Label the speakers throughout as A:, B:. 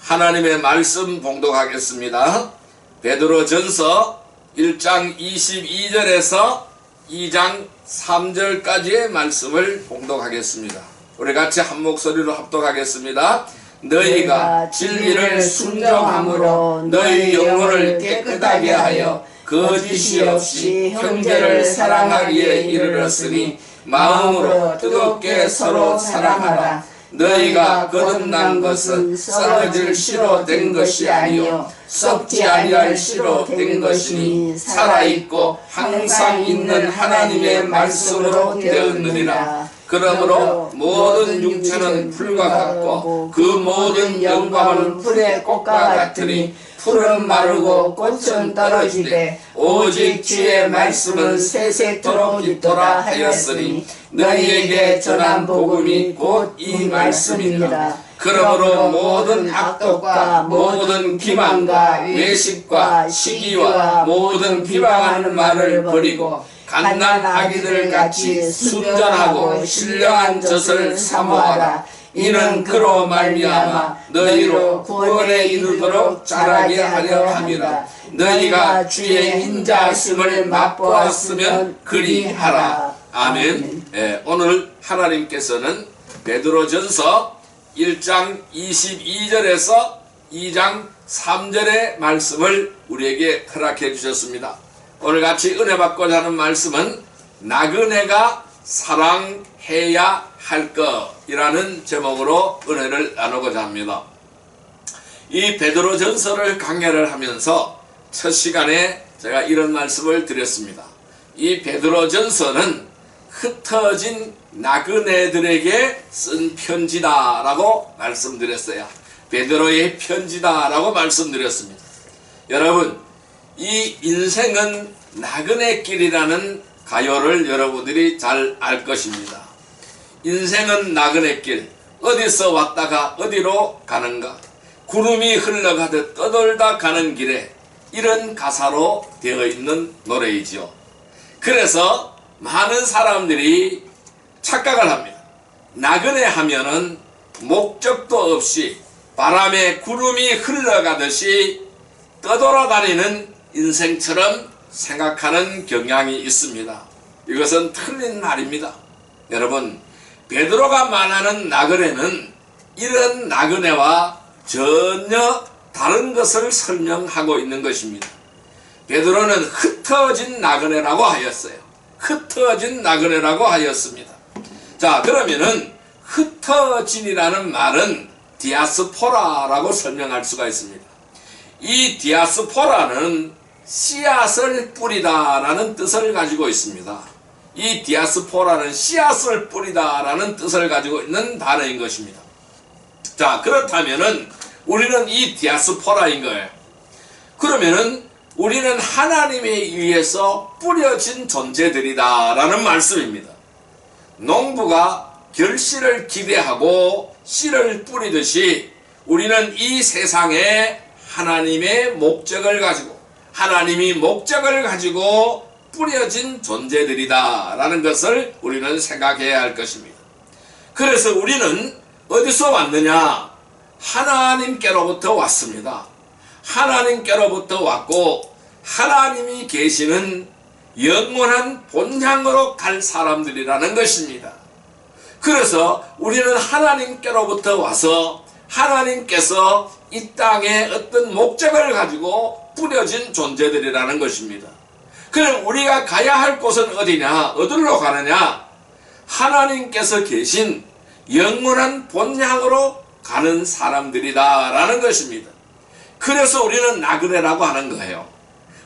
A: 하나님의 말씀 봉독하겠습니다. 베드로전서 1장 22절에서 2장 3절까지의 말씀을 봉독하겠습니다. 우리 같이 한 목소리로 합독하겠습니다. 너희가 진리를 순종함으로 너희 영혼을 깨끗하게 하여 거짓이 없이 형제를 사랑하기에 이르렀으니 마음으로 뜨겁게 서로 사랑하라. 너희가 거듭난 것은 썩어질 씨로 된 것이 아니요 썩지 아니할 씨로 된 것이니 살아있고 항상 있는 하나님의 말씀으로 되었느니라. 그러므로 모든 육체는 풀과 같고 그 모든 영광은 풀의 꽃과 같으니 풀은 마르고 꽃은 떨어지되 오직 주의 말씀은 세세토록 있도다 하였으니 너희에게 전한 복음이 곧 이 말씀이니라. 그러므로 모든 악독과 모든 기만과 외식과 시기와 모든 비방하는 말을 버리고 갓난 아기들 같이 순전하고 신령한 젖을 사모하라. 이는 그로 말미암아 너희로 구원에 이르도록 자라게 하려 함이라. 너희가 주의 인자하심을 맛보았으면 그리하라. 아멘. 오늘 하나님께서는 베드로전서 1장 22절에서 2장 3절의 말씀을 우리에게 허락해 주셨습니다. 오늘 같이 은혜 받고자 하는 말씀은 나그네가 사랑해야 할 것이라는 제목으로 은혜를 나누고자 합니다. 이 베드로전서를 강해를 하면서 첫 시간에 제가 이런 말씀을 드렸습니다. 이 베드로전서는 흩어진 나그네들에게 쓴 편지다라고 말씀드렸어요. 베드로의 편지다라고 말씀드렸습니다. 여러분, 이 인생은 나그네길이라는 가요를 여러분들이 잘 알 것입니다. 인생은 나그네길, 어디서 왔다가 어디로 가는가, 구름이 흘러가듯 떠돌다 가는 길에, 이런 가사로 되어 있는 노래이지요. 그래서 많은 사람들이 착각을 합니다. 나그네 하면은 목적도 없이 바람에 구름이 흘러가듯이 떠돌아다니는 인생처럼 생각하는 경향이 있습니다. 이것은 틀린 말입니다. 여러분, 베드로가 말하는 나그네는 이런 나그네와 전혀 다른 것을 설명하고 있는 것입니다. 베드로는 흩어진 나그네라고 하였어요. 흩어진 나그네라고 하였습니다. 자, 그러면은 흩어진이라는 말은 디아스포라라고 설명할 수가 있습니다. 이 디아스포라는 씨앗을 뿌리다 라는 뜻을 가지고 있습니다. 이 디아스포라는 씨앗을 뿌리다 라는 뜻을 가지고 있는 단어인 것입니다. 자, 그렇다면은 우리는 이 디아스포라인 거예요. 그러면은 우리는 하나님에 의해서 뿌려진 존재들이다 라는 말씀입니다. 농부가 결실을 기대하고 씨를 뿌리듯이 우리는 이 세상에 하나님의 목적을 가지고, 하나님이 목적을 가지고 뿌려진 존재들이다 라는 것을 우리는 생각해야 할 것입니다. 그래서 우리는 어디서 왔느냐? 하나님께로부터 왔습니다. 하나님께로부터 왔고 하나님이 계시는 영원한 본향으로 갈 사람들이라는 것입니다. 그래서 우리는 하나님께로부터 와서 하나님께서 이 땅에 어떤 목적을 가지고 뿌려진 존재들이라는 것입니다. 그럼 우리가 가야 할 곳은 어디냐? 어디로 가느냐? 하나님께서 계신 영원한 본향으로 가는 사람들이다 라는 것입니다. 그래서 우리는 나그네라고 하는 거예요.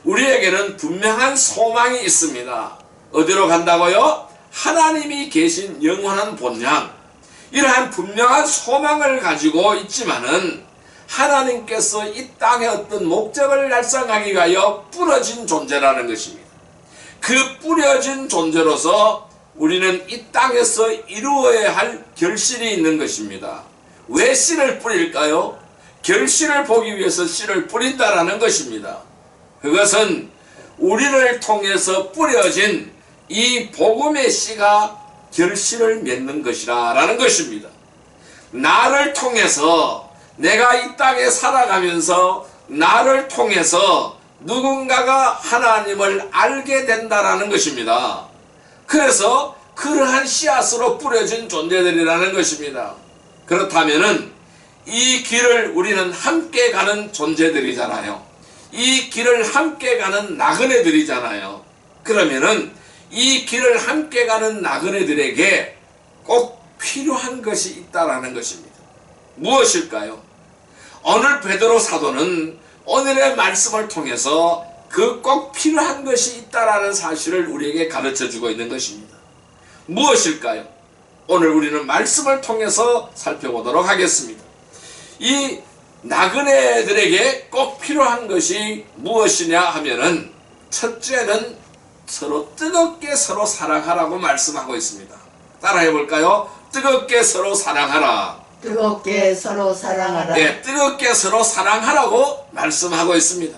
A: 우리에게는 분명한 소망이 있습니다. 어디로 간다고요? 하나님이 계신 영원한 본향, 이러한 분명한 소망을 가지고 있지만은 하나님께서 이 땅에 어떤 목적을 달성하기 위하여 뿌려진 존재라는 것입니다. 그 뿌려진 존재로서 우리는 이 땅에서 이루어야 할 결실이 있는 것입니다. 왜 씨를 뿌릴까요? 결실을 보기 위해서 씨를 뿌린다라는 것입니다. 그것은 우리를 통해서 뿌려진 이 복음의 씨가 결실을 맺는 것이라는 것입니다. 나를 통해서 내가 이 땅에 살아가면서 나를 통해서 누군가가 하나님을 알게 된다라는 것입니다. 그래서 그러한 씨앗으로 뿌려진 존재들이라는 것입니다. 그렇다면은 이 길을 우리는 함께 가는 존재들이잖아요. 이 길을 함께 가는 나그네들이잖아요. 그러면은 이 길을 함께 가는 나그네들에게 꼭 필요한 것이 있다라는 것입니다. 무엇일까요? 오늘 베드로 사도는 오늘의 말씀을 통해서 그 꼭 필요한 것이 있다라는 사실을 우리에게 가르쳐 주고 있는 것입니다. 무엇일까요? 오늘 우리는 말씀을 통해서 살펴보도록 하겠습니다. 이 나그네들에게 꼭 필요한 것이 무엇이냐 하면은 첫째는 서로 뜨겁게 서로 사랑하라고 말씀하고 있습니다. 따라해 볼까요? 뜨겁게 서로 사랑하라.
B: 뜨겁게 서로 사랑하라.
A: 네, 뜨겁게 서로 사랑하라고 말씀하고 있습니다.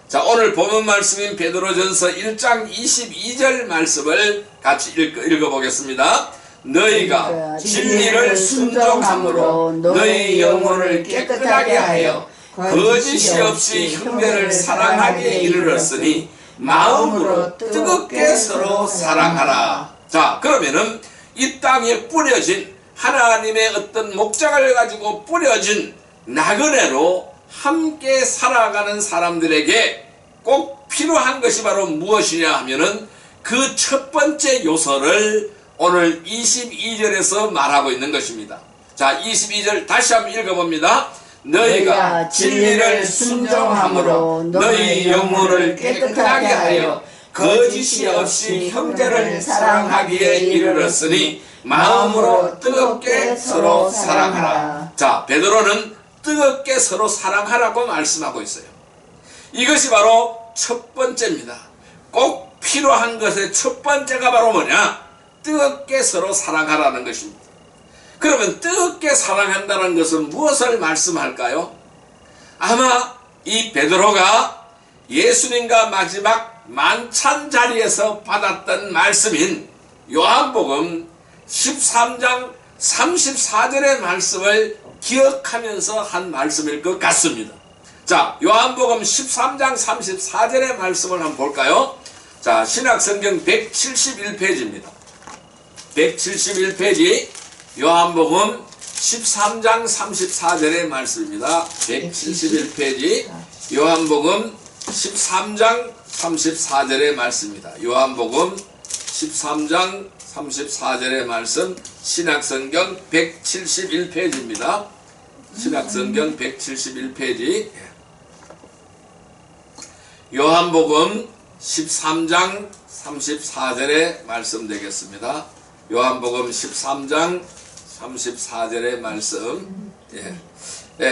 A: 자, 오늘 본문 말씀인 베드로전서 1장 22절 말씀을 같이 읽어보겠습니다. 너희가 진리를 순종함으로 너희 영혼을 깨끗하게 하여 거짓이 없이 형제를 사랑하기에 이르렀으니 마음으로 뜨겁게 서로 사랑하라. 자, 그러면은 이 땅에 뿌려진 하나님의 어떤 목적을 가지고 뿌려진 나그네로 함께 살아가는 사람들에게 꼭 필요한 것이 바로 무엇이냐 하면은 그 첫 번째 요소를 오늘 22절에서 말하고 있는 것입니다. 자, 22절 다시 한번 읽어봅니다. 너희가 진리를 순종함으로 너희 영혼을 깨끗하게 하여 거짓이 없이 형제를 사랑하기에 이르렀으니 마음으로 뜨겁게 서로 사랑하라. 자, 베드로는 뜨겁게 서로 사랑하라고 말씀하고 있어요. 이것이 바로 첫 번째입니다. 꼭 필요한 것의 첫 번째가 바로 뭐냐? 뜨겁게 서로 사랑하라는 것입니다. 그러면 뜨겁게 사랑한다는 것은 무엇을 말씀할까요? 아마 이 베드로가 예수님과 마지막 만찬 자리에서 받았던 말씀인 요한복음 13장 34절의 말씀을 기억하면서 한 말씀일 것 같습니다. 자, 요한복음 13장 34절의 말씀을 한번 볼까요? 자, 신약성경 171페이지입니다. 171페이지 요한복음 13장 34절의 말씀입니다. 171페이지 요한복음 13장 34절의 말씀입니다. 요한복음 13장 34절의 말씀 신약성경 171페이지입니다. 신약성경 171페이지 요한복음 13장 34절의 말씀 되겠습니다. 요한복음 13장 34절의 말씀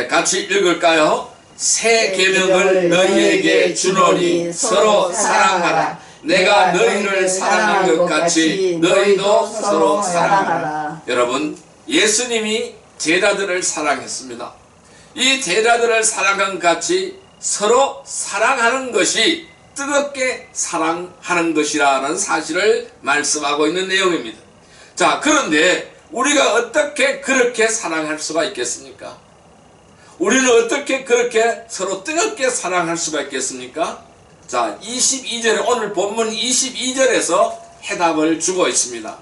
A: 같이 읽을까요? 새 계명을 너희에게 주노니 서로 사랑하라. 내가 너희를 사랑한 것 같이 너희도 서로 사랑하라. 여러분, 예수님이 제자들을 사랑했습니다. 이 제자들을 사랑한 것 같이 서로 사랑하는 것이 뜨겁게 사랑하는 것이라는 사실을 말씀하고 있는 내용입니다. 자, 그런데 우리가 어떻게 그렇게 사랑할 수가 있겠습니까? 우리는 어떻게 그렇게 서로 뜨겁게 사랑할 수가 있겠습니까? 자, 22절에 오늘 본문 22절에서 해답을 주고 있습니다.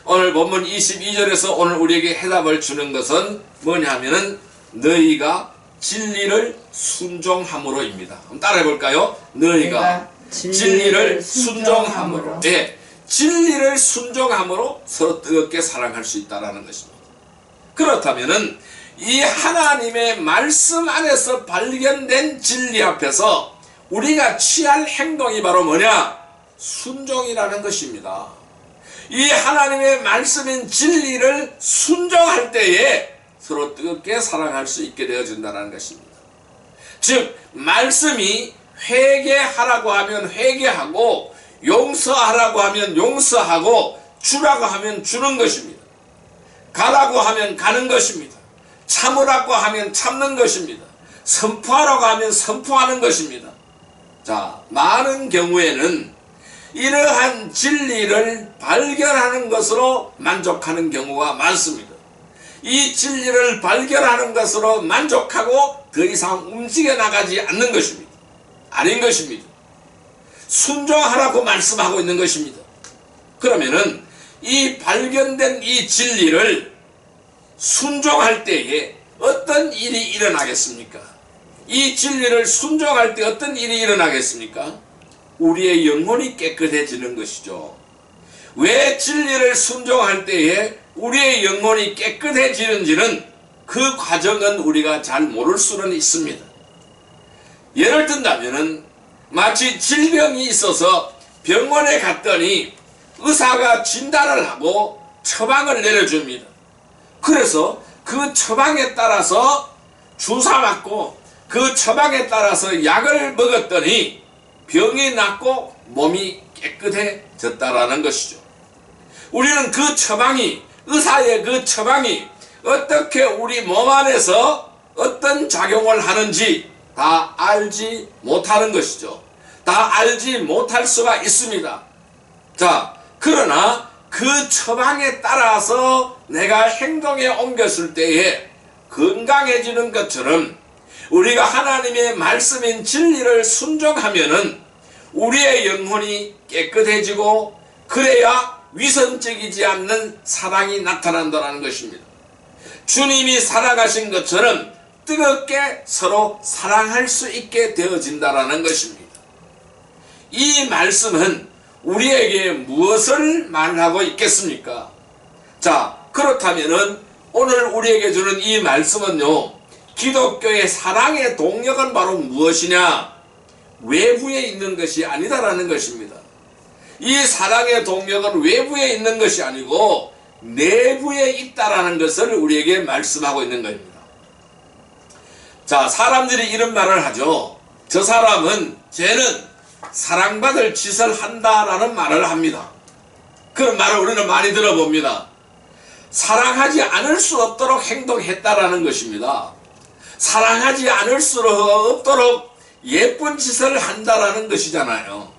A: 오늘 본문 22절에서 오늘 우리에게 해답을 주는 것은 뭐냐면은 너희가 진리를 순종함으로입니다. 한번 따라해 볼까요? 너희가 진리를 순종함으로. 네, 진리를 순종함으로 서로 뜨겁게 사랑할 수 있다는 것입니다. 그렇다면은 이 하나님의 말씀 안에서 발견된 진리 앞에서 우리가 취할 행동이 바로 뭐냐? 순종이라는 것입니다. 이 하나님의 말씀인 진리를 순종할 때에 서로 뜨겁게 사랑할 수 있게 되어진다는 것입니다. 즉 말씀이 회개하라고 하면 회개하고 용서하라고 하면 용서하고 주라고 하면 주는 것입니다. 가라고 하면 가는 것입니다. 참으라고 하면 참는 것입니다. 선포하라고 하면 선포하는 것입니다. 자, 많은 경우에는 이러한 진리를 발견하는 것으로 만족하는 경우가 많습니다. 이 진리를 발견하는 것으로 만족하고 더 이상 움직여 나가지 않는 것입니다. 아닌 것입니다. 순종하라고 말씀하고 있는 것입니다. 그러면은 이 발견된 이 진리를 순종할 때에 어떤 일이 일어나겠습니까? 이 진리를 순종할 때 어떤 일이 일어나겠습니까? 우리의 영혼이 깨끗해지는 것이죠. 왜 진리를 순종할 때에 우리의 영혼이 깨끗해지는지는 그 과정은 우리가 잘 모를 수는 있습니다. 예를 든다면은 마치 질병이 있어서 병원에 갔더니 의사가 진단을 하고 처방을 내려줍니다. 그래서 그 처방에 따라서 주사 맞고 그 처방에 따라서 약을 먹었더니 병이 낫고 몸이 깨끗해졌다라는 것이죠. 우리는 그 처방이, 의사의 그 처방이 어떻게 우리 몸 안에서 어떤 작용을 하는지 다 알지 못하는 것이죠. 다 알지 못할 수가 있습니다. 자, 그러나 그 처방에 따라서 내가 행동에 옮겼을 때에 건강해지는 것처럼 우리가 하나님의 말씀인 진리를 순종하면은 우리의 영혼이 깨끗해지고 그래야 위선적이지 않는 사랑이 나타난다는 것입니다. 주님이 살아가신 것처럼 뜨겁게 서로 사랑할 수 있게 되어진다는 것입니다. 이 말씀은 우리에게 무엇을 말하고 있겠습니까? 자, 그렇다면은 오늘 우리에게 주는 이 말씀은요, 기독교의 사랑의 동력은 바로 무엇이냐? 외부에 있는 것이 아니다라는 것입니다. 이 사랑의 동력은 외부에 있는 것이 아니고 내부에 있다라는 것을 우리에게 말씀하고 있는 겁니다. 자, 사람들이 이런 말을 하죠. 저 사람은, 쟤는 사랑받을 짓을 한다라는 말을 합니다. 그런 말을 우리는 많이 들어봅니다. 사랑하지 않을 수 없도록 행동했다라는 것입니다. 사랑하지 않을 수 없도록 예쁜 짓을 한다라는 것이잖아요.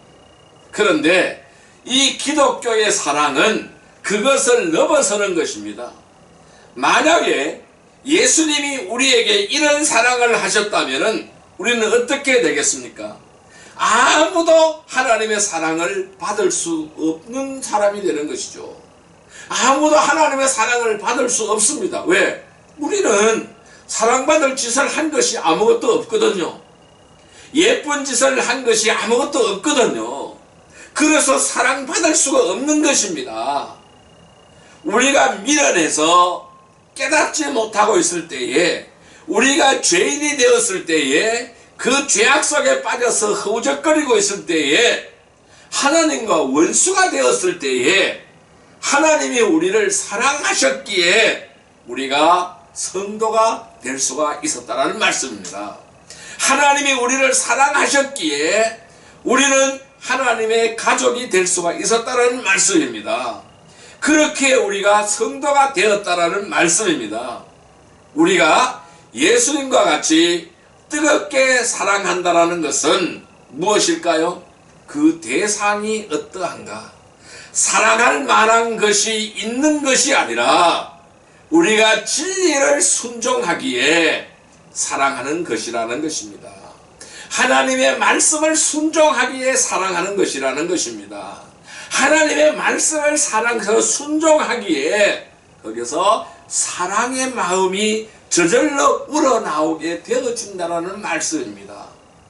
A: 그런데 이 기독교의 사랑은 그것을 넘어서는 것입니다. 만약에 예수님이 우리에게 이런 사랑을 하셨다면 우리는 어떻게 되겠습니까? 아무도 하나님의 사랑을 받을 수 없는 사람이 되는 것이죠. 아무도 하나님의 사랑을 받을 수 없습니다. 왜? 우리는 사랑받을 짓을 한 것이 아무것도 없거든요. 예쁜 짓을 한 것이 아무것도 없거든요. 그래서 사랑받을 수가 없는 것입니다. 우리가 미련해서 깨닫지 못하고 있을 때에, 우리가 죄인이 되었을 때에, 그 죄악 속에 빠져서 허우적거리고 있을 때에, 하나님과 원수가 되었을 때에 하나님이 우리를 사랑하셨기에 우리가 성도가 될 수가 있었다는 말씀입니다. 하나님이 우리를 사랑하셨기에 우리는 하나님의 가족이 될 수가 있었다는 말씀입니다. 그렇게 우리가 성도가 되었다라는 말씀입니다. 우리가 예수님과 같이 뜨겁게 사랑한다라는 것은 무엇일까요? 그 대상이 어떠한가? 사랑할 만한 것이 있는 것이 아니라 우리가 진리를 순종하기에 사랑하는 것이라는 것입니다. 하나님의 말씀을 순종하기에 사랑하는 것이라는 것입니다. 하나님의 말씀을 사랑해서 순종하기에 거기서 사랑의 마음이 저절로 우러나오게 되어진다는 말씀입니다.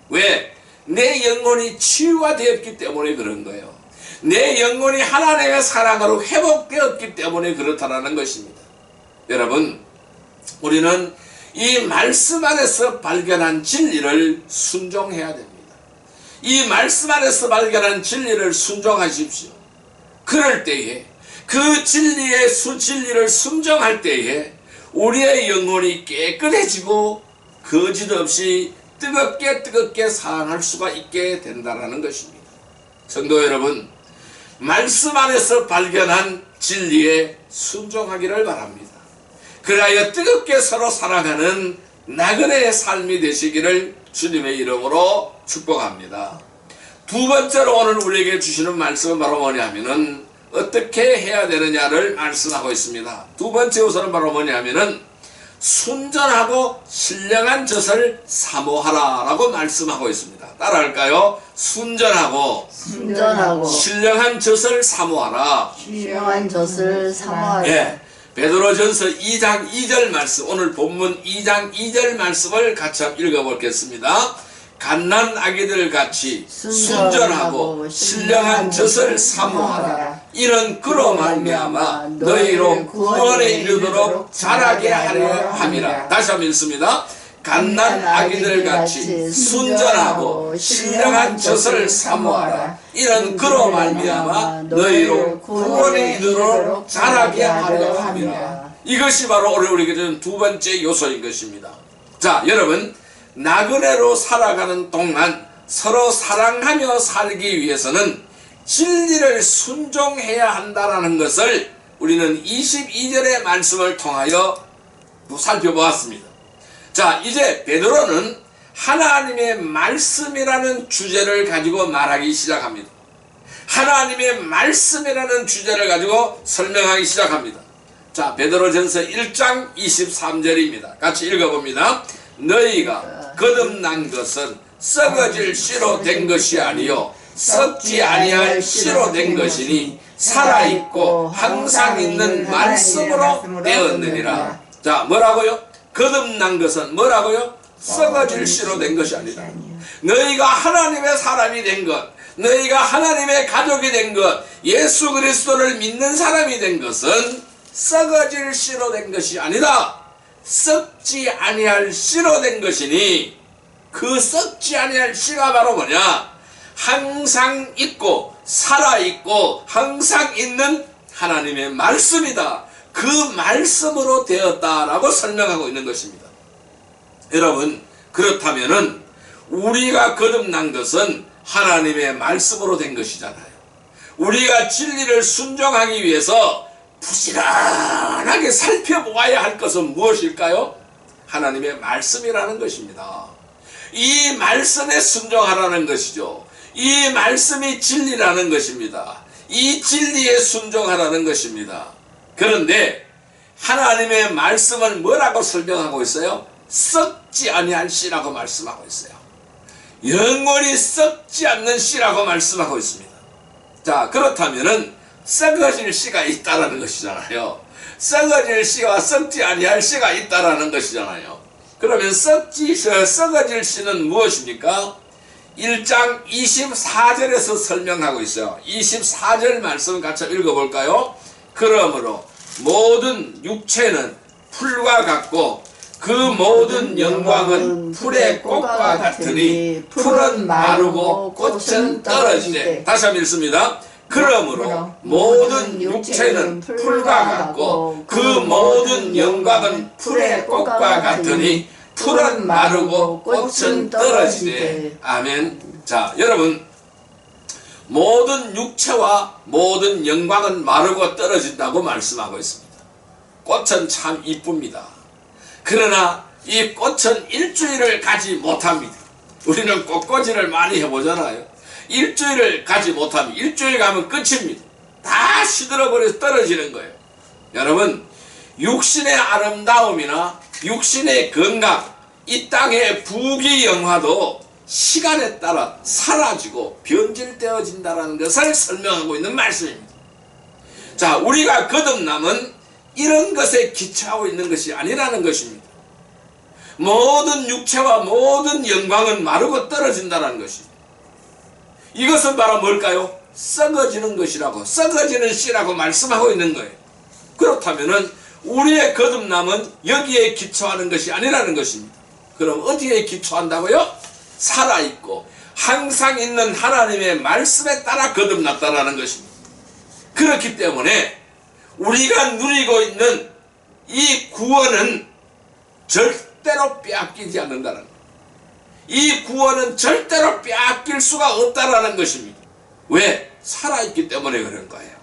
A: 왜? 내 영혼이 치유가 되었기 때문에 그런 거예요. 내 영혼이 하나님의 사랑으로 회복되었기 때문에 그렇다는 것입니다. 여러분, 우리는 이 말씀 안에서 발견한 진리를 순종해야 됩니다. 이 말씀 안에서 발견한 진리를 순종하십시오. 그럴 때에, 그 진리를 순종할 때에 우리의 영혼이 깨끗해지고 거짓 없이 뜨겁게 사랑할 수가 있게 된다는 것입니다. 성도 여러분, 말씀 안에서 발견한 진리에 순종하기를 바랍니다. 그리하여 뜨겁게 서로 사랑하는 나그네의 삶이 되시기를 주님의 이름으로 축복합니다. 두 번째로 오늘 우리에게 주시는 말씀은 바로 뭐냐면은 어떻게 해야 되느냐를 말씀하고 있습니다. 두 번째 요소는 바로 뭐냐면은 순전하고 신령한 젖을 사모하라 라고 말씀하고 있습니다. 따라할까요? 순전하고 신령한 젖을 사모하라.
B: 신령한 젖을 사모하라.
A: 예, 베드로전서 2장 2절 말씀, 오늘 본문 2장 2절 말씀을 같이 한번 읽어보겠습니다. 갓난 아기들 같이 순전하고 신령한 젖을 사모하라. 이는 그로 말미암아 너희로 구원에 이르도록 자라게 하려 함이라. 다시 한번 읽습니다. 갓난 아기들 같이 순전하고 신령한 젖을 사모하라. 이는 그로 말미암아 너희로 구원에 이르도록 자라게 하려 함이라. 이것이 바로 오늘 우리에게 주는 두 번째 요소인 것입니다. 자, 여러분, 나그네로 살아가는 동안 서로 사랑하며 살기 위해서는 진리를 순종해야 한다는 것을 우리는 22절의 말씀을 통하여 살펴보았습니다. 자, 이제 베드로는 하나님의 말씀이라는 주제를 가지고 말하기 시작합니다. 하나님의 말씀이라는 주제를 가지고 설명하기 시작합니다. 자, 베드로전서 1장 23절입니다. 같이 읽어봅니다. 너희가 거듭난 것은 썩어질 씨로 된 것이 아니요 썩지 아니할 씨로 된 것이니 살아있고 항상 있는 말씀으로 되었느니라. 자, 뭐라고요? 거듭난 것은 뭐라고요? 썩어질 씨로 된 것이 아니다. 너희가 하나님의 사람이 된 것, 너희가 하나님의 가족이 된 것, 예수 그리스도를 믿는 사람이 된 것은 썩어질 씨로 된 것이 아니다. 썩지 아니할 씨로 된 것이니, 그 썩지 아니할 씨가 바로 뭐냐? 항상 있고 살아있고 항상 있는 하나님의 말씀이다. 그 말씀으로 되었다라고 설명하고 있는 것입니다. 여러분, 그렇다면은 우리가 거듭난 것은 하나님의 말씀으로 된 것이잖아요. 우리가 진리를 순종하기 위해서 부지런하게 살펴보아야 할 것은 무엇일까요? 하나님의 말씀이라는 것입니다. 이 말씀에 순종하라는 것이죠. 이 말씀이 진리라는 것입니다. 이 진리에 순종하라는 것입니다. 그런데 하나님의 말씀은 뭐라고 설명하고 있어요? 썩지 아니할 씨라고 말씀하고 있어요. 영원히 썩지 않는 씨라고 말씀하고 있습니다. 자, 그렇다면은 썩어질 씨가 있다라는 것이잖아요. 썩어질 씨와 썩지 아니할 씨가 있다라는 것이잖아요. 그러면 썩어질 씨는 무엇입니까? 1장 24절에서 설명하고 있어요. 24절 말씀 같이 읽어볼까요? 그러므로 모든 육체는 풀과 같고 그 모든 영광은 풀의 꽃과 같으니 풀은 마르고 꽃은 떨어지되. 다시 한번 읽습니다. 그러므로 모든 육체는 풀과 같고 그 모든 영광은 풀의 꽃과 같으니 풀은 마르고 꽃은 떨어지되. 아멘. 자, 여러분, 모든 육체와 모든 영광은 마르고 떨어진다고 말씀하고 있습니다. 꽃은 참 이쁩니다. 그러나 이 꽃은 일주일을 가지 못합니다. 우리는 꽃꽂이를 많이 해보잖아요. 일주일을 가지 못하면 일주일 가면 끝입니다. 다 시들어버려서 떨어지는 거예요. 여러분, 육신의 아름다움이나 육신의 건강, 이 땅의 부귀영화도 시간에 따라 사라지고 변질되어진다는 것을 설명하고 있는 말씀입니다. 자, 우리가 거듭남은 이런 것에 기초하고 있는 것이 아니라는 것입니다. 모든 육체와 모든 영광은 마르고 떨어진다는 것입니다. 이것은 바로 뭘까요? 썩어지는 것이라고, 썩어지는 씨라고 말씀하고 있는 거예요. 그렇다면은 우리의 거듭남은 여기에 기초하는 것이 아니라는 것입니다. 그럼 어디에 기초한다고요? 살아있고 항상 있는 하나님의 말씀에 따라 거듭났다라는 것입니다. 그렇기 때문에 우리가 누리고 있는 이 구원은 절대로 빼앗기지 않는다는 거예요. 이 구원은 절대로 빼앗길 수가 없다라는 것입니다. 왜? 살아있기 때문에 그런 거예요.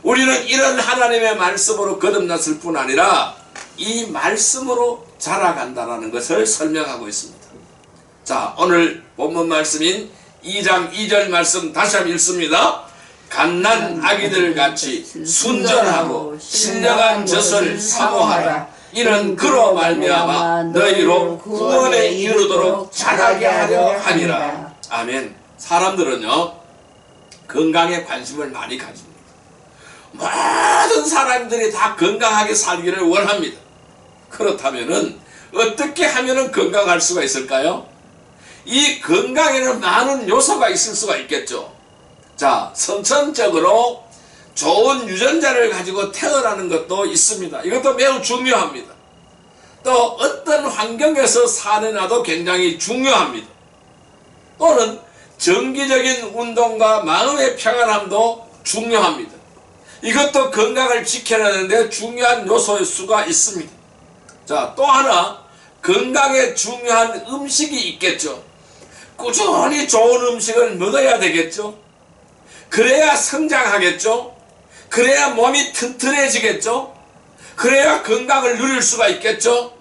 A: 우리는 이런 하나님의 말씀으로 거듭났을 뿐 아니라 이 말씀으로 자라간다라는 것을 설명하고 있습니다. 자, 오늘 본문 말씀인 2장 2절 말씀 다시 한번 읽습니다. 갓난 아기들 같이 순전하고 신령한 젖을 사모하라. 이는 그로 말미암아 너희로 구원에 이르도록 자라게 하려 함이라. 아멘. 사람들은요 건강에 관심을 많이 가집니다. 모든 사람들이 다 건강하게 살기를 원합니다. 그렇다면은 어떻게 하면은 건강할 수가 있을까요? 이 건강에는 많은 요소가 있을 수가 있겠죠. 자, 선천적으로 좋은 유전자를 가지고 태어나는 것도 있습니다. 이것도 매우 중요합니다. 또 어떤 환경에서 사느냐도 굉장히 중요합니다. 또는 정기적인 운동과 마음의 평안함도 중요합니다. 이것도 건강을 지켜내는데 중요한 요소일 수가 있습니다. 자, 또 하나 건강에 중요한 음식이 있겠죠. 꾸준히 좋은 음식을 먹어야 되겠죠. 그래야 성장하겠죠. 그래야 몸이 튼튼해지겠죠. 그래야 건강을 누릴 수가 있겠죠.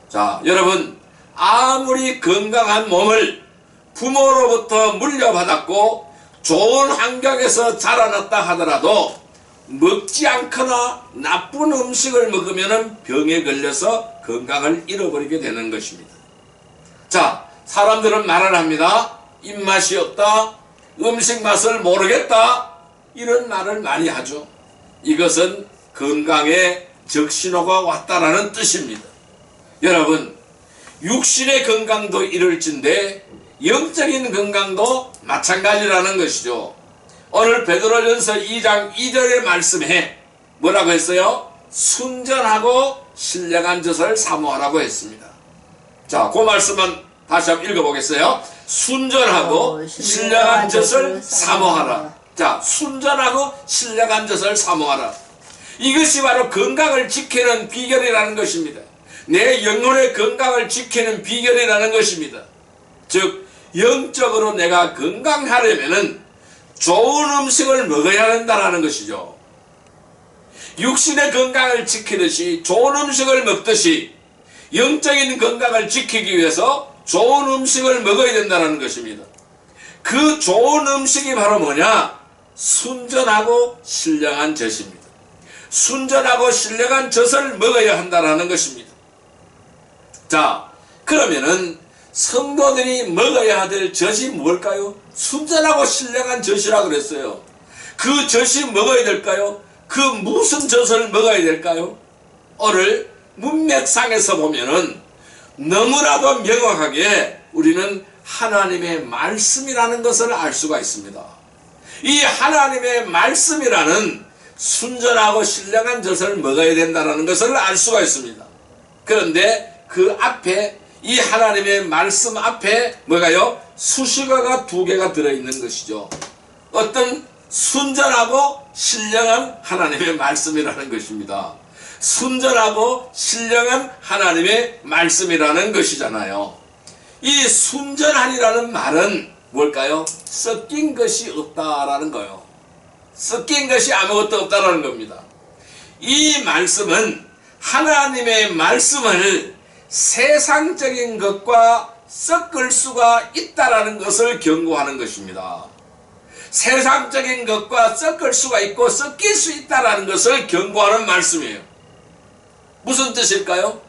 A: 자, 여러분 아무리 건강한 몸을 부모로부터 물려받았고 좋은 환경에서 자라났다 하더라도 먹지 않거나 나쁜 음식을 먹으면 병에 걸려서 건강을 잃어버리게 되는 것입니다. 자, 사람들은 말을 합니다. 입맛이 없다, 음식 맛을 모르겠다, 이런 말을 많이 하죠. 이것은 건강에 적신호가 왔다라는 뜻입니다. 여러분, 육신의 건강도 이럴진데 영적인 건강도 마찬가지라는 것이죠. 오늘 베드로전서 2장 2절의 말씀에 뭐라고 했어요? 순전하고 신령한 젖을 사모하라고 했습니다. 자, 그 말씀은 다시 한번 읽어보겠어요. 순전하고 신령한 젖을 사모하라. 자, 순전하고 신령한 젖을 사모하라. 이것이 바로 건강을 지키는 비결이라는 것입니다. 내 영혼의 건강을 지키는 비결이라는 것입니다. 즉 영적으로 내가 건강하려면은 좋은 음식을 먹어야 된다는 것이죠. 육신의 건강을 지키듯이 좋은 음식을 먹듯이 영적인 건강을 지키기 위해서 좋은 음식을 먹어야 된다는 것입니다. 그 좋은 음식이 바로 뭐냐? 순전하고 신령한 젖입니다. 순전하고 신령한 젖을 먹어야 한다는 것입니다. 자, 그러면은 성도들이 먹어야 될 젖이 뭘까요? 순전하고 신령한 젖이라고 그랬어요. 그 젖이 먹어야 될까요? 그 무슨 젖을 먹어야 될까요? 오늘 문맥상에서 보면은 너무나도 명확하게 우리는 하나님의 말씀이라는 것을 알 수가 있습니다. 이 하나님의 말씀이라는 순전하고 신령한 젖을 먹어야 된다는 것을 알 수가 있습니다. 그런데 그 앞에 이 하나님의 말씀 앞에 뭐가요? 수식어가 두 개가 들어있는 것이죠. 어떤 순전하고 신령한 하나님의 말씀이라는 것입니다. 순전하고 신령한 하나님의 말씀이라는 것이잖아요. 이 순전한이라는 말은 뭘까요? 섞인 것이 없다라는 거예요. 섞인 것이 아무것도 없다라는 겁니다. 이 말씀은 하나님의 말씀을 세상적인 것과 섞을 수가 있다라는 것을 경고하는 것입니다. 세상적인 것과 섞을 수가 있고 섞일 수 있다라는 것을 경고하는 말씀이에요. 무슨 뜻일까요?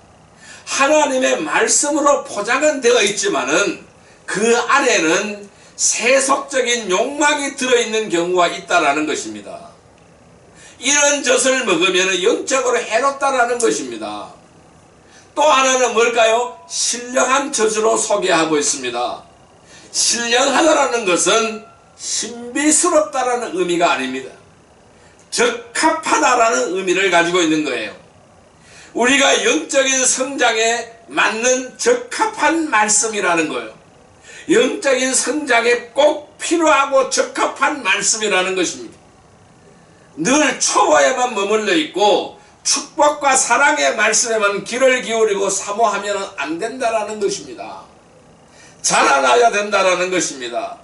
A: 하나님의 말씀으로 포장은 되어 있지만은 그 안에는 세속적인 욕망이 들어있는 경우가 있다라는 것입니다. 이런 젖을 먹으면 영적으로 해롭다라는 것입니다. 또 하나는 뭘까요? 신령한 젖으로 소개하고 있습니다. 신령하다라는 것은 신비스럽다라는 의미가 아닙니다. 적합하다라는 의미를 가지고 있는 거예요. 우리가 영적인 성장에 맞는 적합한 말씀이라는 거예요. 영적인 성장에 꼭 필요하고 적합한 말씀이라는 것입니다. 늘 초보에만 머물러 있고 축복과 사랑의 말씀에만 귀를 기울이고 사모하면 안 된다라는 것입니다. 자라나야 된다라는 것입니다.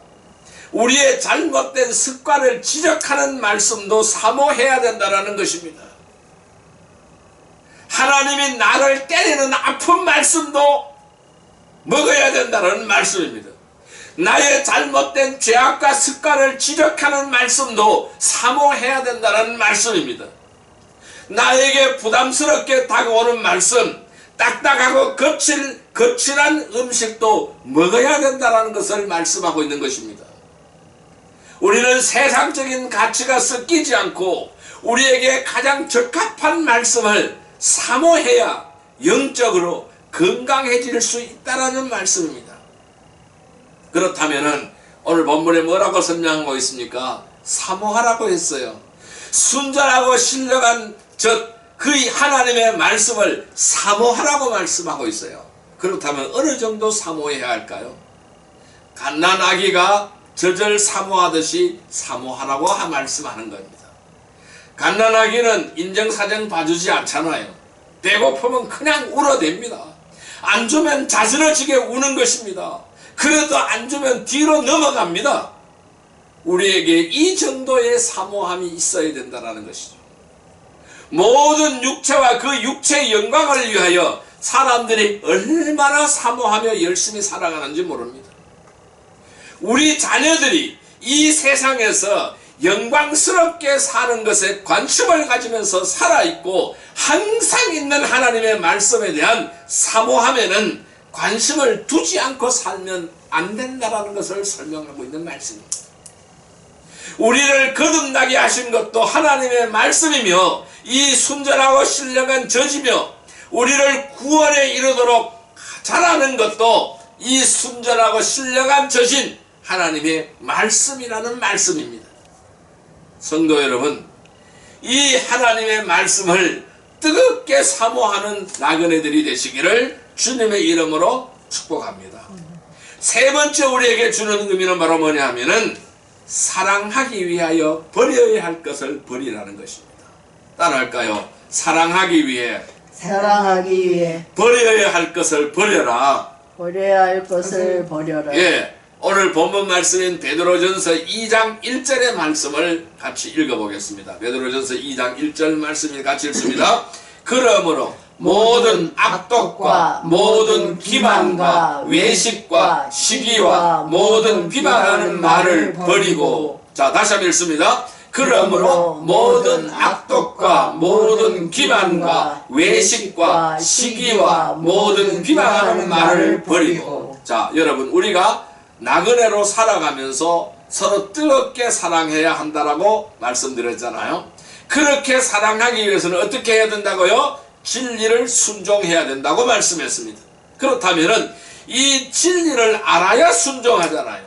A: 우리의 잘못된 습관을 지적하는 말씀도 사모해야 된다라는 것입니다. 하나님이 나를 때리는 아픈 말씀도 먹어야 된다는 말씀입니다. 나의 잘못된 죄악과 습관을 지적하는 말씀도 사모해야 된다는 말씀입니다. 나에게 부담스럽게 다가오는 말씀, 딱딱하고 거칠한 음식도 먹어야 된다는 것을 말씀하고 있는 것입니다. 우리는 세상적인 가치가 섞이지 않고 우리에게 가장 적합한 말씀을 사모해야 영적으로 건강해질 수 있다는 말씀입니다. 그렇다면 오늘 본문에 뭐라고 설명하고 있습니까? 사모하라고 했어요. 순전하고 신령한 그 하나님의 말씀을 사모하라고 말씀하고 있어요. 그렇다면 어느 정도 사모해야 할까요? 갓난아기가 젖을 사모하듯이 사모하라고 말씀하는 겁니다. 갓난아기는 인정사정 봐주지 않잖아요. 배고프면 그냥 울어댑니다. 안 주면 자스러지게 우는 것입니다. 그래도 안 주면 뒤로 넘어갑니다. 우리에게 이 정도의 사모함이 있어야 된다는 것이죠. 모든 육체와 그 육체의 영광을 위하여 사람들이 얼마나 사모하며 열심히 살아가는지 모릅니다. 우리 자녀들이 이 세상에서 영광스럽게 사는 것에 관심을 가지면서 살아있고 항상 있는 하나님의 말씀에 대한 사모함에는 관심을 두지 않고 살면 안 된다는 것을 설명하고 있는 말씀입니다. 우리를 거듭나게 하신 것도 하나님의 말씀이며 이 순전하고 신령한 젖이며 우리를 구원에 이르도록 자라는 것도 이 순전하고 신령한 젖인 하나님의 말씀이라는 말씀입니다. 성도 여러분, 이 하나님의 말씀을 뜨겁게 사모하는 나그네들이 되시기를 주님의 이름으로 축복합니다. 세 번째 우리에게 주는 의미는 바로 뭐냐 하면은 사랑하기 위하여 버려야 할 것을 버리라는 것입니다. 따라할까요? 사랑하기 위해 버려야 할 것을 버려라.
B: 버려야 할 것을 버려라.
A: 예, 오늘 본문 말씀인 베드로전서 2장 1절의 말씀을 같이 읽어보겠습니다. 베드로전서 2장 1절 말씀을 같이 읽습니다. 그러므로 모든 악독과 모든 기만과 외식과 시기와 모든 비방하는 말을 버리고, 자 다시 한번 읽습니다. 그러므로 모든 악독과 모든 기만과 외식과 시기와 모든 비방하는 말을 버리고. 자 여러분, 우리가 나그네로 살아가면서 서로 뜨겁게 사랑해야 한다라고 말씀드렸잖아요. 그렇게 사랑하기 위해서는 어떻게 해야 된다고요? 진리를 순종해야 된다고 말씀했습니다. 그렇다면 이 진리를 알아야 순종하잖아요.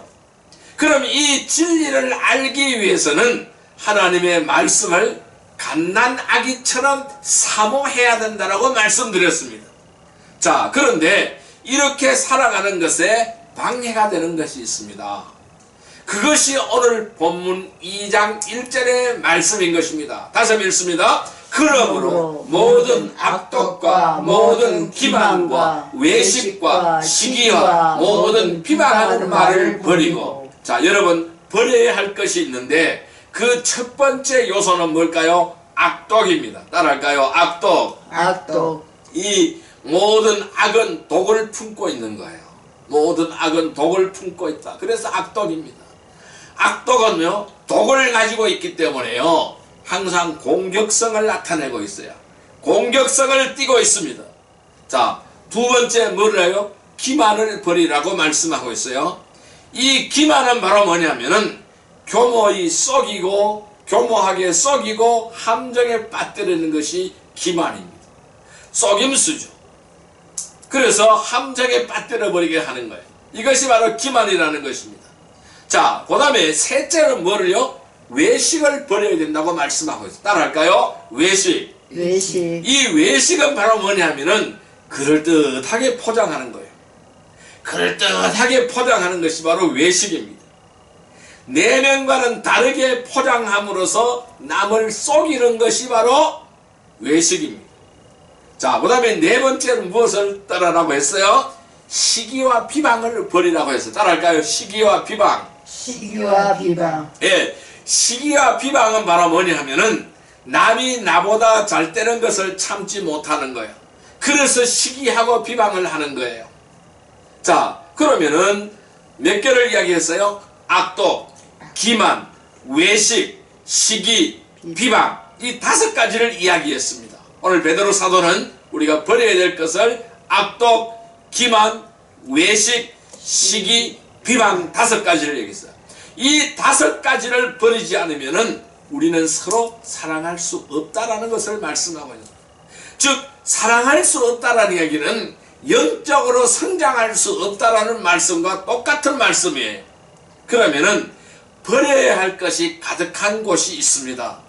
A: 그럼 이 진리를 알기 위해서는 하나님의 말씀을 갓난아기처럼 사모해야 된다라고 말씀드렸습니다. 자, 그런데 이렇게 살아가는 것에 방해가 되는 것이 있습니다. 그것이 오늘 본문 2장 1절의 말씀인 것입니다. 다시 한번 읽습니다. 그러므로 모든 악독과 모든 기만과 외식과 시기와 모든 비방하는 말을 버리고. 자 여러분, 버려야 할 것이 있는데 그 첫 번째 요소는 뭘까요? 악독입니다. 따라할까요? 악독. 이 모든 악은 독을 품고 있는 거예요. 모든 악은 독을 품고 있다. 그래서 악독입니다. 악독은요, 독을 가지고 있기 때문에요, 항상 공격성을 나타내고 있어요. 공격성을 띠고 있습니다. 자, 두 번째 뭐래요? 기만을 버리라고 말씀하고 있어요. 이 기만은 바로 뭐냐면은 교묘히 교모하게 썩이고 함정에 빠뜨리는 것이 기만입니다. 속임수죠. 그래서 함정에 빠뜨려 버리게 하는 거예요. 이것이 바로 기만이라는 것입니다. 자, 그 다음에 셋째는 뭐를요? 외식을 버려야 된다고 말씀하고 있어요. 따라할까요? 외식. 이 외식은 바로 뭐냐면은 그럴듯하게 포장하는 거예요. 그럴듯하게 포장하는 것이 바로 외식입니다. 내면과는 다르게 포장함으로써 남을 속이는 것이 바로 외식입니다. 자, 그 다음에 네 번째는 무엇을 따라라고 했어요? 시기와 비방을 버리라고 했어요. 따라할까요? 시기와 비방. 예, 시기와 비방은 바로 뭐냐 하면은 남이 나보다 잘 되는 것을 참지 못하는 거예요. 그래서 시기하고 비방을 하는 거예요. 자, 그러면은 몇 개를 이야기했어요? 악독, 기만, 외식, 시기, 비방, 이 5가지를 이야기했습니다. 오늘 베드로 사도는 우리가 버려야 될 것을 악독, 기만, 외식, 시기, 비방 5가지를 얘기했어요. 이 5가지를 버리지 않으면은 우리는 서로 사랑할 수 없다라는 것을 말씀하고 있는 거예요. 즉 사랑할 수 없다라는 얘기는 영적으로 성장할 수 없다라는 말씀과 똑같은 말씀이에요. 그러면은 버려야 할 것이 가득한 곳이 있습니다.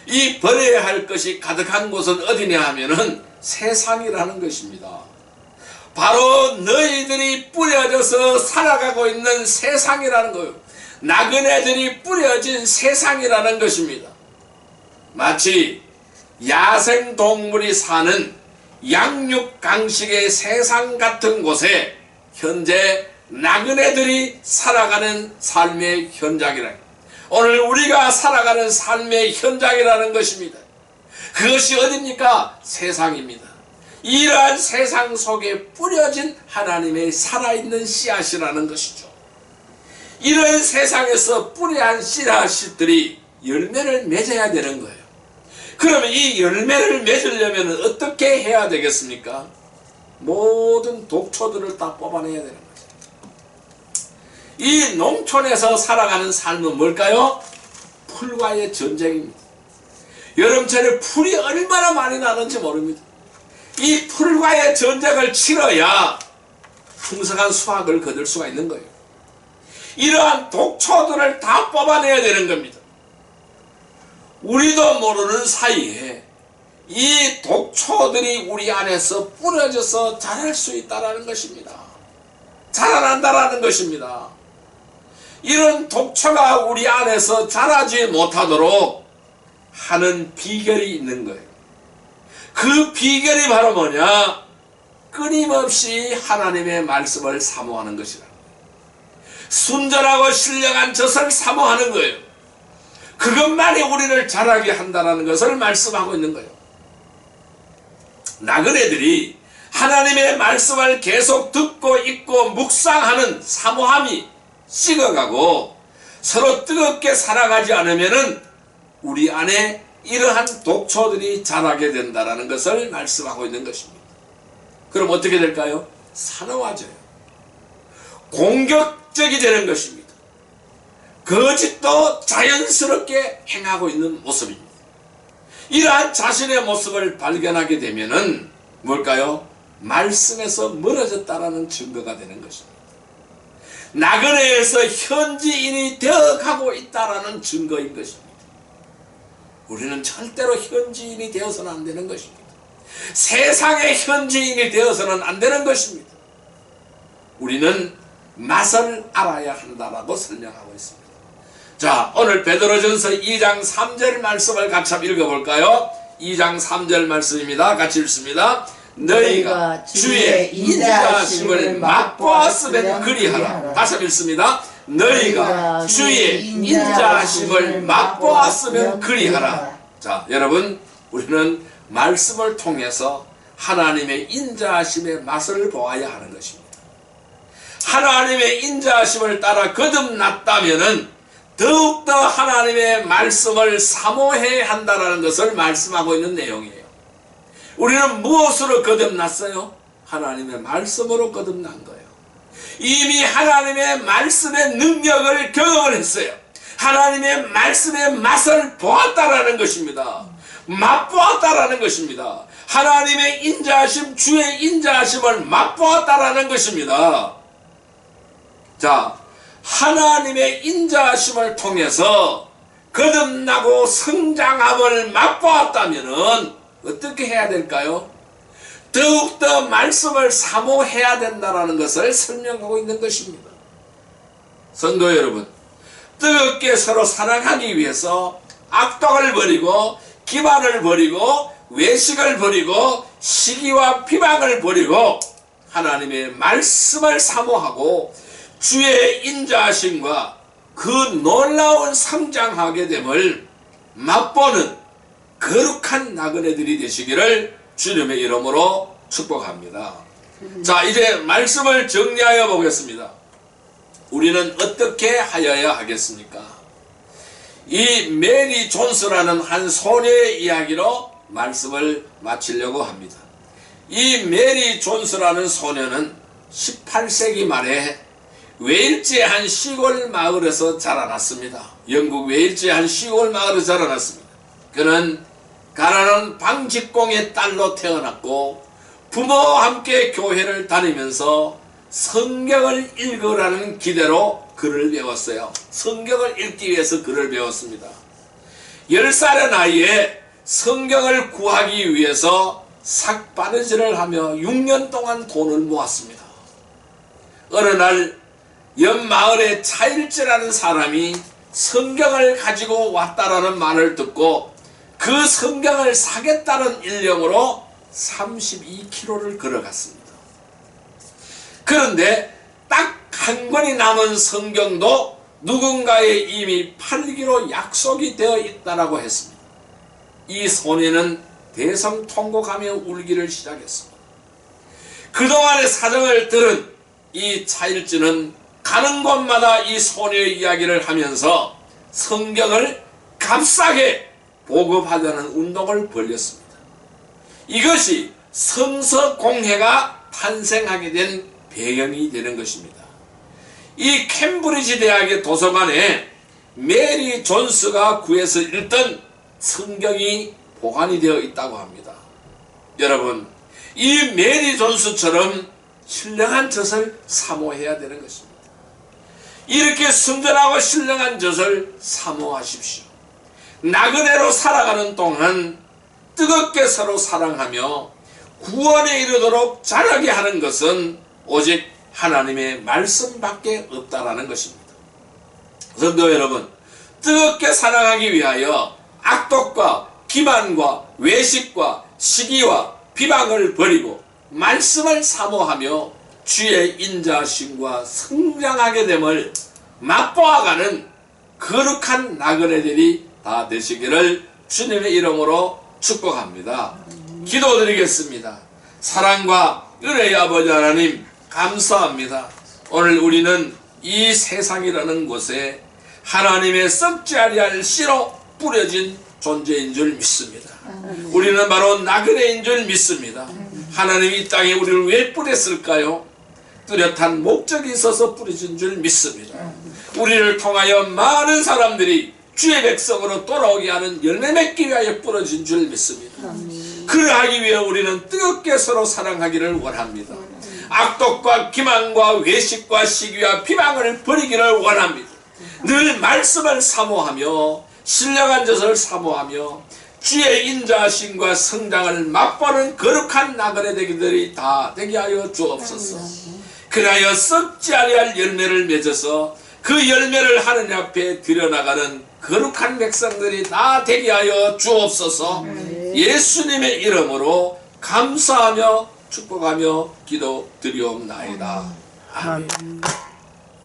A: 이 버려야 할 것이 가득한 곳은 어디냐 하면은 세상이라는 것입니다. 바로 너희들이 뿌려져서 살아가고 있는 세상이라는 거예요. 나그네들이 뿌려진 세상이라는 것입니다. 마치 야생동물이 사는 양육강식의 세상 같은 곳에 현재 나그네들이 살아가는 삶의 현장이라. 오늘 우리가 살아가는 삶의 현장이라는 것입니다. 그것이 어디입니까? 세상입니다. 이러한 세상 속에 뿌려진 하나님의 살아있는 씨앗이라는 것이죠. 이런 세상에서 뿌려한 씨앗들이 열매를 맺어야 되는 거예요. 그러면 이 열매를 맺으려면 어떻게 해야 되겠습니까? 모든 독초들을 다 뽑아내야 되는 거죠. 이 농촌에서 살아가는 삶은 뭘까요? 풀과의 전쟁입니다. 여름철에 풀이 얼마나 많이 나는지 모릅니다. 이 풀과의 전쟁을 치러야 풍성한 수확을 거둘 수가 있는 거예요. 이러한 독초들을 다 뽑아내야 되는 겁니다. 우리도 모르는 사이에 이 독초들이 우리 안에서 뿌려져서 자랄 수 있다는 것입니다. 자라난다라는 것입니다. 이런 독초가 우리 안에서 자라지 못하도록 하는 비결이 있는 거예요. 그 비결이 바로 뭐냐? 끊임없이 하나님의 말씀을 사모하는 것이라. 순전하고 신령한 젖을 사모하는 거예요. 그것만이 우리를 자라게 한다는 것을 말씀하고 있는 거예요. 나그네들이 하나님의 말씀을 계속 듣고 읽고 묵상하는 사모함이 식어가고 서로 뜨겁게 살아가지 않으면은 우리 안에 이러한 독초들이 자라게 된다는 것을 말씀하고 있는 것입니다. 그럼 어떻게 될까요? 사나워져요. 공격적이 되는 것입니다. 거짓도 자연스럽게 행하고 있는 모습입니다. 이러한 자신의 모습을 발견하게 되면은 뭘까요? 말씀에서 멀어졌다라는 증거가 되는 것입니다. 나그네에서 현지인이 되어가고 있다라는 증거인 것입니다. 우리는 절대로 현지인이 되어서는 안 되는 것입니다. 세상의 현지인이 되어서는 안 되는 것입니다. 우리는 맛을 알아야 한다라고 설명하고 있습니다. 자, 오늘 베드로전서 2장 3절 말씀을 같이 한번 읽어볼까요? 2장 3절 말씀입니다. 같이 읽습니다. 너희가 주의 인자하심을 맛보았으면 그리하라. 다시 한번 읽습니다. 너희가 주의 인자하심을 맛보았으면 그리하라. 자, 여러분, 우리는 말씀을 통해서 하나님의 인자하심의 맛을 보아야 하는 것입니다. 하나님의 인자하심을 따라 거듭났다면은 더욱더 하나님의 말씀을 사모해야 한다는 것을 말씀하고 있는 내용이에요. 우리는 무엇으로 거듭났어요? 하나님의 말씀으로 거듭난 거예요. 이미 하나님의 말씀의 능력을 경험을 했어요. 하나님의 말씀의 맛을 보았다라는 것입니다. 맛보았다라는 것입니다. 하나님의 인자하심, 주의 인자하심을 맛보았다라는 것입니다. 자, 하나님의 인자하심을 통해서 거듭나고 성장함을 맛보았다면 어떻게 해야 될까요? 더욱더 말씀을 사모해야 된다는 것을 설명하고 있는 것입니다. 성도 여러분, 뜨겁게 서로 사랑하기 위해서 악독을 버리고 기만을 버리고 외식을 버리고 시기와 비방을 버리고 하나님의 말씀을 사모하고 주의 인자하심과 그 놀라운 성장하게 됨을 맛보는 거룩한 나그네들이 되시기를 주님의 이름으로 축복합니다. 자, 이제 말씀을 정리하여 보겠습니다. 우리는 어떻게 하여야 하겠습니까? 이 메리 존스라는 한 소녀의 이야기로 말씀을 마치려고 합니다. 이 메리 존스라는 소녀는 18세기 말에 웨일즈의 한 시골 마을에서 자라났습니다. 영국 웨일즈의 한 시골 마을에서 자라났습니다. 그는 가난한 방직공의 딸로 태어났고 부모와 함께 교회를 다니면서 성경을 읽으라는 기대로 글을 배웠어요. 성경을 읽기 위해서 글을 배웠습니다. 10살의 나이에 성경을 구하기 위해서 삭바느질을 하며 6년 동안 돈을 모았습니다. 어느 날 옆 마을에 차일즈라는 사람이 성경을 가지고 왔다라는 말을 듣고 그 성경을 사겠다는 일념으로 32km를 걸어갔습니다. 그런데 딱 한 권이 남은 성경도 누군가에 이미 팔기로 약속이 되어 있다라고 했습니다. 이 소녀는 대성통곡하며 울기를 시작했습니다. 그동안의 사정을 들은 이 차일즈는 가는 곳마다 이 소녀의 이야기를 하면서 성경을 값싸게 보급하자는 운동을 벌였습니다. 이것이 성서공회가 탄생하게 된 배경이 되는 것입니다. 이 캠브리지 대학의 도서관에 메리 존스가 구해서 읽던 성경이 보관이 되어 있다고 합니다. 여러분, 이 메리 존스처럼 신령한 젖을 사모해야 되는 것입니다. 이렇게 순전하고 신령한 젖을 사모하십시오. 나그네로 살아가는 동안 뜨겁게 서로 사랑하며 구원에 이르도록 자라게 하는 것은 오직 하나님의 말씀밖에 없다라는 것입니다. 성도 여러분, 뜨겁게 사랑하기 위하여 악독과 기만과 외식과 시기와 비방을 버리고 말씀을 사모하며 주의 인자하심과 성장하게 됨을 맛보아가는 거룩한 나그네들이 다 되시기를 주님의 이름으로 축복합니다. 기도드리겠습니다. 사랑과 은혜의 아버지 하나님 감사합니다. 오늘 우리는 이 세상이라는 곳에 하나님의 썩지 아니할 씨로 뿌려진 존재인 줄 믿습니다. 우리는 바로 나그네인 줄 믿습니다. 하나님이 이 땅에 우리를 왜 뿌렸을까요? 뚜렷한 목적이 있어서 뿌려진 줄 믿습니다. 우리를 통하여 많은 사람들이 주의 백성으로 돌아오게 하는 열매 맺기 위하여 뿌려진 줄 믿습니다. 그러하기 위해 우리는 뜨겁게 서로 사랑하기를 원합니다. 악독과 기만과 외식과 시기와 비방을 버리기를 원합니다. 늘 말씀을 사모하며 신령한 젖을 사모하며 주의 인자하심과 성장을 맛보는 거룩한 나그네들이 다 되게 하여 주옵소서. 그리하여 썩지 아니할 열매를 맺어서 그 열매를 하느님 앞에 드려나가는 거룩한 백성들이 다 되게 하여 주옵소서. 예수님의 이름으로 감사하며 축복하며 기도드리옵나이다. 아멘.